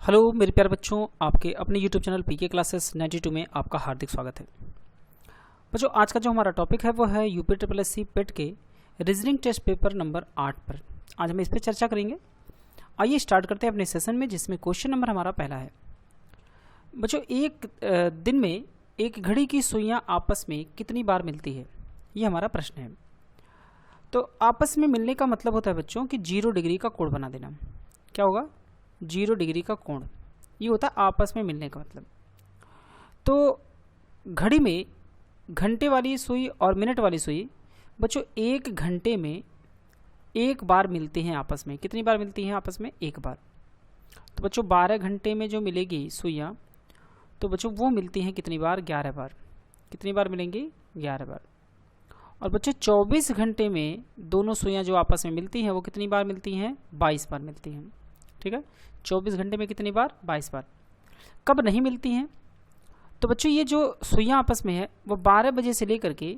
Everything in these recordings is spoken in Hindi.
हेलो मेरे प्यारे बच्चों, आपके अपने YouTube चैनल पीके क्लासेस 92 में आपका हार्दिक स्वागत है। बच्चों, आज का जो हमारा टॉपिक है वो है यूपी ट्रिपल एस सी पेट के रीजनिंग टेस्ट पेपर नंबर 8 पर। आज हम इस पर चर्चा करेंगे। आइए स्टार्ट करते हैं अपने सेशन में, जिसमें क्वेश्चन नंबर हमारा पहला है। बच्चों, एक दिन में एक घड़ी की सुइयाँ आपस में कितनी बार मिलती है, ये हमारा प्रश्न है। तो आपस में मिलने का मतलब होता है बच्चों कि 0 डिग्री का कोण बना देना। क्या होगा? 0 डिग्री का कोण, ये होता है आपस में मिलने का मतलब। तो घड़ी में घंटे वाली सुई और मिनट वाली सुई बच्चों एक घंटे में एक बार मिलती हैं आपस में। कितनी बार मिलती हैं आपस में? एक बार। तो बच्चों 12 घंटे में जो मिलेगी सुइयाँ, तो बच्चों वो मिलती हैं कितनी बार? 11 बार। कितनी बार मिलेंगी? 11 बार। और बच्चों 24 घंटे में दोनों सुइयाँ जो आपस में मिलती हैं वो कितनी बार मिलती हैं? 22 बार मिलती हैं। ठीक है, 24 घंटे में कितनी बार? 22 बार। कब नहीं मिलती हैं? तो बच्चों ये जो सुइयाँ आपस में है वो 12 बजे से लेकर के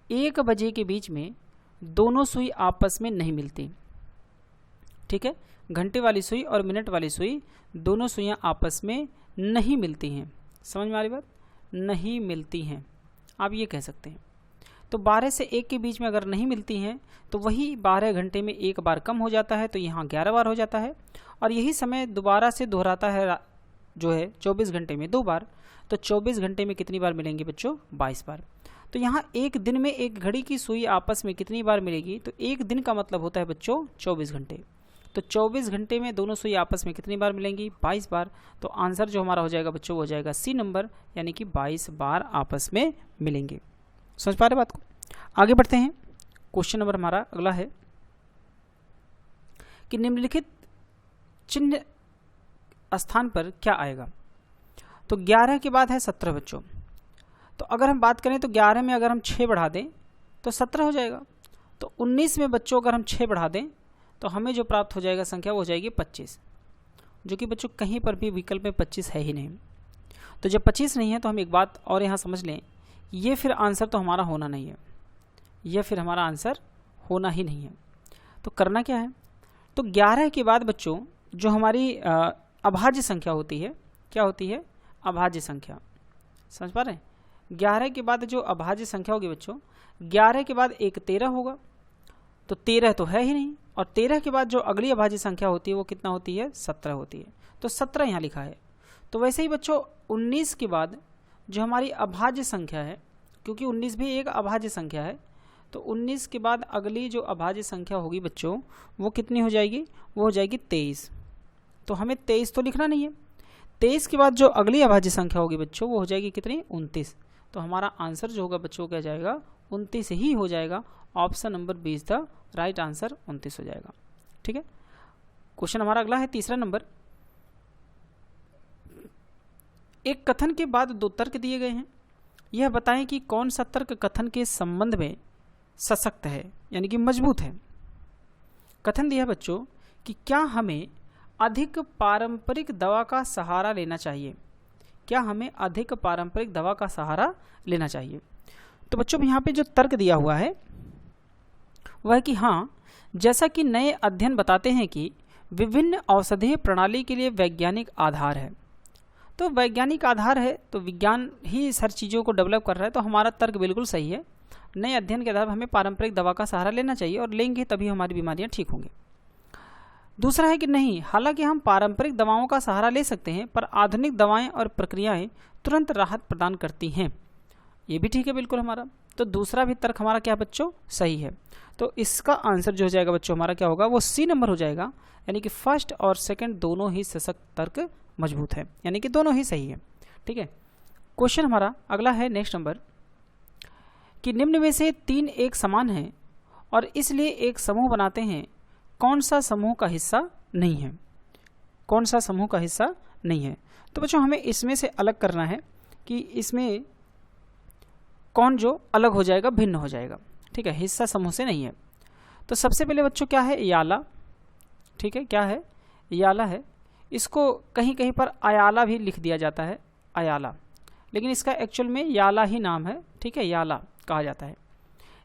1 बजे के बीच में दोनों सुई आपस में नहीं मिलती। ठीक है, घंटे वाली सुई और मिनट वाली सुई दोनों सुइयाँ आपस में नहीं मिलती हैं। समझ में आ रही बात? नहीं मिलती हैं, आप ये कह सकते हैं। तो 12 से 1 के बीच में अगर नहीं मिलती हैं तो वही 12 घंटे में एक बार कम हो जाता है, तो यहाँ 11 बार हो जाता है। और यही समय दोबारा से दोहराता है जो है 24 घंटे में 2 बार। तो 24 घंटे में कितनी बार मिलेंगे बच्चों? 22 बार। तो यहाँ एक दिन में एक घड़ी की सुई आपस में कितनी बार मिलेगी? तो एक दिन का मतलब होता है बच्चों 24 घंटे। तो 24 घंटे में दोनों सुई आपस में कितनी बार मिलेंगी? 22 बार। तो आंसर जो हमारा हो जाएगा बच्चों वो हो जाएगा सी नंबर, यानी कि 22 बार आपस में मिलेंगे। समझ पा रहे बात को? आगे बढ़ते हैं। क्वेश्चन नंबर हमारा अगला है कि निम्नलिखित चिन्ह स्थान पर क्या आएगा? तो 11 के बाद है 17 बच्चों। तो अगर हम बात करें तो 11 में अगर हम 6 बढ़ा दें तो 17 हो जाएगा। तो 19 में बच्चों अगर हम 6 बढ़ा दें तो हमें जो प्राप्त हो जाएगा संख्या वो हो जाएगी 25, जो कि बच्चों कहीं पर भी विकल्प में 25 है ही नहीं। तो जब 25 नहीं है तो हम एक बात और यहाँ समझ लें, ये फिर आंसर तो हमारा होना नहीं है, यह फिर हमारा आंसर होना ही नहीं है। तो करना क्या है? तो 11 के बाद बच्चों जो हमारी अभाज्य संख्या होती है, क्या होती है? अभाज्य संख्या। समझ पा रहे हैं? 11 के बाद जो अभाज्य संख्या होगी बच्चों, 11 के बाद एक 13 होगा, तो 13 तो है ही नहीं। और 13 के बाद जो अगली अभाज्य संख्या होती है वो कितना होती है? 17 होती है। तो 17 यहाँ लिखा है। तो वैसे ही बच्चों 19 के बाद जो हमारी अभाज्य संख्या है, क्योंकि 19 भी एक अभाज्य संख्या है, तो 19 के बाद अगली जो अभाज्य संख्या होगी बच्चों वो कितनी हो जाएगी? वो हो जाएगी 23। तो हमें 23 तो लिखना नहीं है। 23 के बाद जो अगली अभाज्य संख्या होगी बच्चों वो हो जाएगी कितनी? 29। तो हमारा आंसर जो होगा बच्चों क्या जाएगा? 29 ही हो जाएगा। Option number B is the right answer, 29 हो जाएगा। ठीक है, क्वेश्चन हमारा अगला है तीसरा नंबर। एक कथन के बाद 2 तर्क दिए गए हैं। यह बताएं कि कौन सा तर्क कथन के संबंध में सशक्त है, यानी कि मजबूत है। कथन दिया बच्चों कि क्या हमें अधिक पारंपरिक दवा का सहारा लेना चाहिए? क्या हमें अधिक पारंपरिक दवा का सहारा लेना चाहिए? तो बच्चों यहाँ पे जो तर्क दिया हुआ है वह कि हाँ, जैसा कि नए अध्ययन बताते हैं कि विभिन्न औषधीय प्रणाली के लिए वैज्ञानिक आधार है। तो वैज्ञानिक आधार है तो विज्ञान ही हर चीज़ों को डेवलप कर रहा है, तो हमारा तर्क बिल्कुल सही है। नए अध्ययन के आधार पर हमें पारंपरिक दवा का सहारा लेना चाहिए और लेंगे तभी हमारी बीमारियां ठीक होंगी। दूसरा है कि नहीं, हालांकि हम पारंपरिक दवाओं का सहारा ले सकते हैं पर आधुनिक दवाएं और प्रक्रियाएं तुरंत राहत प्रदान करती हैं। ये भी ठीक है बिल्कुल हमारा। तो दूसरा भी तर्क हमारा क्या बच्चों? सही है। तो इसका आंसर जो हो जाएगा बच्चों हमारा क्या होगा? वो सी नंबर हो जाएगा, यानी कि फर्स्ट और सेकंड दोनों ही सशक्त तर्क मजबूत है, यानी कि दोनों ही सही है। ठीक है, क्वेश्चन हमारा अगला है नेक्स्ट नंबर कि निम्न में से 3 एक समान हैं और इसलिए एक समूह बनाते हैं। कौन सा समूह का हिस्सा नहीं है? कौन सा समूह का हिस्सा नहीं है? तो बच्चों हमें इसमें से अलग करना है कि इसमें कौन जो अलग हो जाएगा, भिन्न हो जाएगा। ठीक है, हिस्सा समूह से नहीं है। तो सबसे पहले बच्चों क्या है? याला। ठीक है, क्या है? याला है। इसको कहीं कहीं पर अयाला भी लिख दिया जाता है, अयाला, लेकिन इसका एक्चुअल में याला ही नाम है। ठीक है, याला कहा जाता है।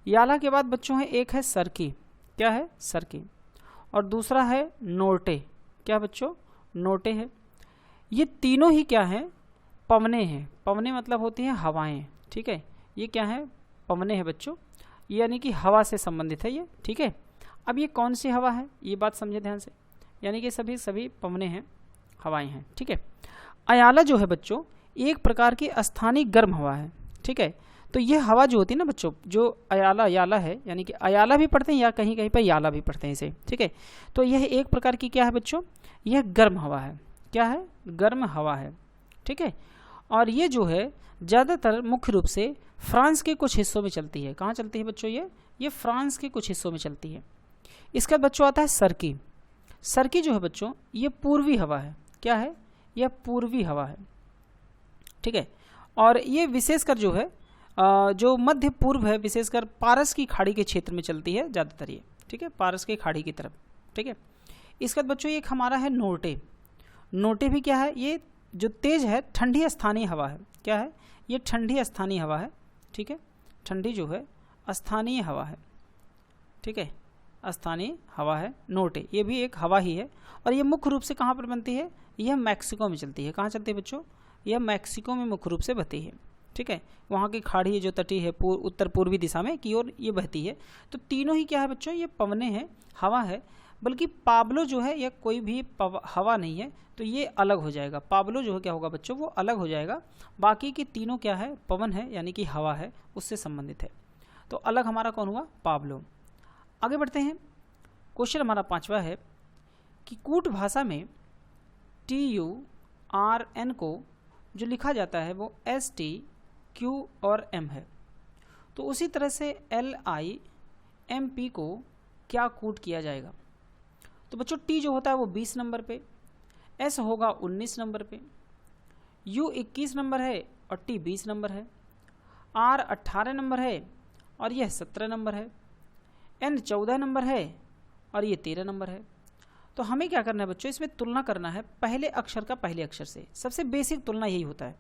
याला के बाद बच्चों है एक है सरकी। क्या है? सरकी। और दूसरा है नोटे। क्या बच्चों? नोटे है। ये तीनों ही क्या हैं, पवने हैं। पवने मतलब होती हैं हवाएं, ठीक है। ये क्या है, पवने हैं बच्चों, यानी कि हवा से संबंधित है ये, ठीक है। अब ये कौन सी हवा है, ये बात समझे ध्यान से, यानी कि सभी पवने हैं, हवाएं हैं, ठीक है। अयाला जो है बच्चों एक प्रकार की स्थानीय गर्म हवा है, ठीक है। तो ये हवा जो होती है ना बच्चों, जो अयाला याला है, यानी कि अयाला भी पढ़ते हैं या कहीं कहीं पर याला भी पढ़ते हैं इसे, ठीक है। तो यह एक प्रकार की क्या है बच्चों, यह गर्म हवा है, क्या है, गर्म हवा है, ठीक है। और ये जो है ज़्यादातर मुख्य रूप से फ्रांस के कुछ हिस्सों में चलती है। कहाँ चलती है बच्चों, ये फ्रांस के कुछ हिस्सों में चलती है। इसका बच्चों आता है सर्की। सर्की जो है बच्चों ये पूर्वी हवा है, क्या है, यह पूर्वी हवा है, ठीक है। और ये विशेषकर जो है जो मध्य पूर्व है, विशेषकर पारस की खाड़ी के क्षेत्र में चलती है ज़्यादातर ये, ठीक है, पारस की खाड़ी की तरफ, ठीक है। इसका बच्चों एक हमारा है नोर्टे। नोर्टे भी क्या है, ये जो तेज है ठंडी स्थानीय हवा है, क्या है, ये ठंडी स्थानीय हवा है, ठीक है। ठंडी जो है स्थानीय हवा है, ठीक है, स्थानीय हवा है नोर्टे, ये भी एक हवा ही है। और ये मुख्य रूप से कहाँ पर बनती है, यह मैक्सिको में चलती है। कहाँ चलती है बच्चों, यह मैक्सिको में मुख्य रूप से बहती है, ठीक है। वहाँ की खाड़ी जो तटी है उत्तर पूर्वी दिशा में की ओर ये बहती है। तो तीनों ही क्या है बच्चों, ये पवने हैं, हवा है। बल्कि पाब्लो जो है यह कोई भी हवा नहीं है, तो ये अलग हो जाएगा। पाब्लो जो है क्या होगा बच्चों, वो अलग हो जाएगा। बाकी की तीनों क्या है, पवन है, यानी कि हवा है, उससे संबंधित है। तो अलग हमारा कौन हुआ, पाब्लो। आगे बढ़ते हैं। क्वेश्चन हमारा 5वां है कि कूट भाषा में TURN को जो लिखा जाता है वो ST Q और M है। तो उसी तरह से LIMP को क्या कूट किया जाएगा। तो बच्चों T जो होता है वो 20 नंबर पे, S होगा 19 नंबर पे, U 21 नंबर है और T 20 नंबर है, R 18 नंबर है और यह 17 नंबर है, N 14 नंबर है और ये 13 नंबर है। तो हमें क्या करना है बच्चों, इसमें तुलना करना है पहले अक्षर का पहले अक्षर से। सबसे बेसिक तुलना यही होता है।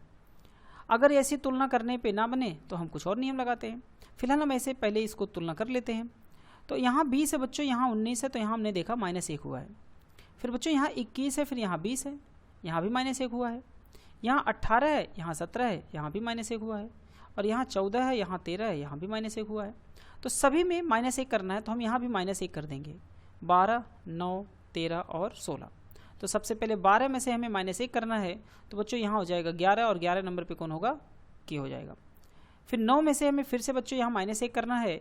अगर ऐसी तुलना करने पे ना बने तो हम कुछ और नियम लगाते हैं। फिलहाल हम ऐसे पहले इसको तुलना कर लेते हैं। तो यहाँ 20 है बच्चों, यहाँ 19 है, तो यहाँ हमने देखा -1 हुआ है। फिर बच्चों यहाँ 21 है, फिर यहाँ 20 है, यहाँ भी -1 हुआ है। यहाँ 18 है, यहाँ 17 है, यहाँ भी -1 हुआ है। और यहाँ 14 है, यहाँ 13 है, यहाँ भी -1 हुआ है। तो सभी में -1 करना है, तो हम यहाँ भी -1 कर देंगे। 12, 9, 13 और 16। तो सबसे पहले 12 में से हमें -1 करना है, तो बच्चों यहाँ हो जाएगा 11 और 11 नंबर पे कौन होगा, K हो जाएगा। फिर 9 में से हमें फिर से बच्चों यहाँ -1 करना है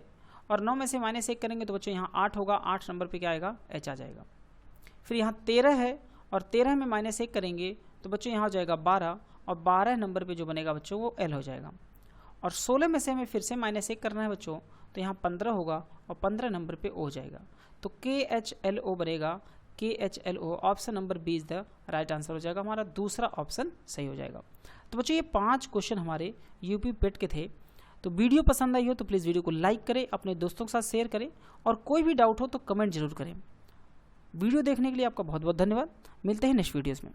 और 9 में से -1 करेंगे तो बच्चों यहाँ 8 होगा, 8 नंबर पे क्या आएगा, H आ जाएगा। फिर यहाँ 13 है और 13 में -1 करेंगे तो बच्चों यहाँ हो जाएगा 12 और 12 नंबर पे जो बनेगा बच्चों वो L हो जाएगा। और 16 में से हमें फिर से -1 करना है बच्चों, तो यहाँ 15 होगा और 15 नंबर पे O हो जाएगा। तो KHLO बनेगा, KHLO option number 20 the right answer हो जाएगा। हमारा दूसरा ऑप्शन सही हो जाएगा। तो बच्चों ये 5 क्वेश्चन हमारे यूपी पेट के थे। तो वीडियो पसंद आई हो तो प्लीज़ वीडियो को लाइक करें, अपने दोस्तों के साथ शेयर करें और कोई भी डाउट हो तो कमेंट जरूर करें। वीडियो देखने के लिए आपका बहुत बहुत धन्यवाद। मिलते हैं नेक्स्ट वीडियोज़ में।